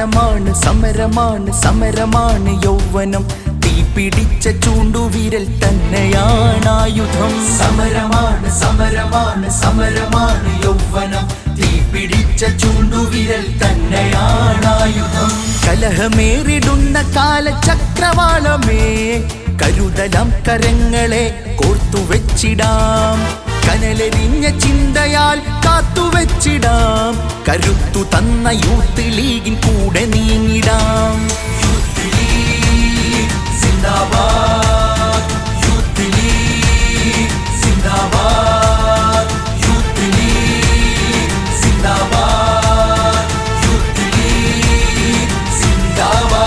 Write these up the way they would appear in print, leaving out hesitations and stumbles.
സമരമാണ് സമരമാണ് സമരമാണ് യൗവനം തീപിടിച്ച ചൂണ്ടുവിരൽ തന്നെയാണ് ആയുധം സമരമാണ് സമരമാണ് സമരമാണ് യൗവനം തീപിടിച്ച ചൂണ്ടുവിരൽ തന്നെയാണ് ആയുധം കലഹമേറിടുന്ന കാലചക്രവാളമേ കരുതലാം കരങ്ങളെ കോർത്തുവെച്ചിടാം കനലെരിഞ്ഞ ചിന്തയാൽ കാത്തുവെച്ചിടാം കരുത്തു തന്ന യൂത്ത് ലീഗിൻ കൂടെ നീങ്ങിടാം യൂത്ത് ലീഗ് സിന്ദാബാദ് യൂത്ത് ലീഗ് സിന്ദാബാദ് യൂത്ത് ലീഗ് സിന്ദാബാദ് യൂത്ത് ലീഗ് സിന്ദാബാദ്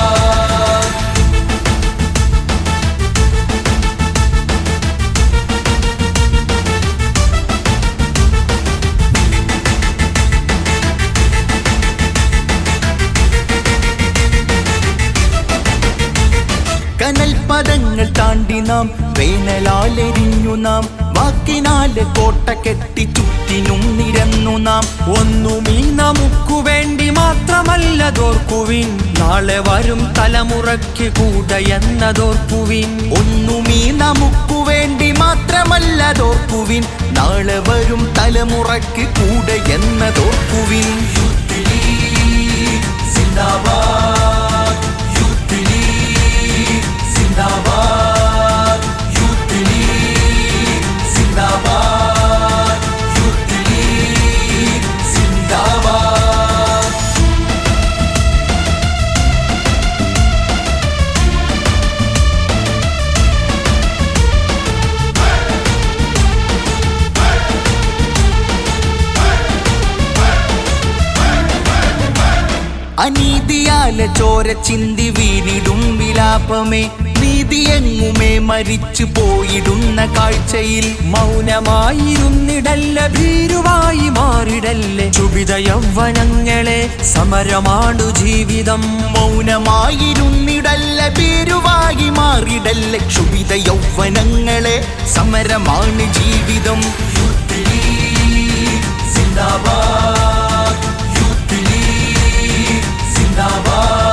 കനൽപദങ്ങൾ താണ്ടി നാം വേനലാലെരിഞ്ഞു നാം വാക്കിനാല് കോട്ട കെട്ടി ചുറ്റിനും നിരന്നു നാം ഒന്നുമീ നമുക്കു വേണ്ടി മാത്രമല്ലതോർക്കുവിൻ നാളെ വരും തലമുറയ്ക്ക് കൂടെ എന്നതോർക്കുവിൻ ഒന്നുമീ നമുക്കു വേണ്ടി മാത്രമല്ലതോർക്കുവിൻ നാളെ വരും തലമുറയ്ക്ക് കൂടെ എന്നതോർക്കുവിൻ യൂത്ത് ലീഗ് സിന്ദാബാദ് യൂത്ത് ലീഗ് സിന്ദാബാദ് യൂത്ത് ലീഗ് സിന്ദാബാദ് യൂത്ത് ലീഗ് സിന്ദാബാദ് അനീതിയാലെ ചോര ചിന്തി വീണിടും വിലാപമേ നീതിയെങ്ങുമേ മരിച്ചു പോയിടുന്ന കാഴ്ചയിൽ മൗനമായിരുന്നിടല്ല ഭീരുവായി മാറിടല്ലേ ക്ഷുഭിത യൗവനങ്ങളെ സമരമാണു ജീവിതം മൗനമായിരുന്നിടല്ല ഭീരുവായി മാറിടല്ല ക്ഷുഭിത യൗവനങ്ങളെ സമരമാണ് ജീവിതം യൂത്ത് ലീഗ് സിന്ദാബാദ് യൂത്ത് ലീഗ് സിന്ദാബാദ്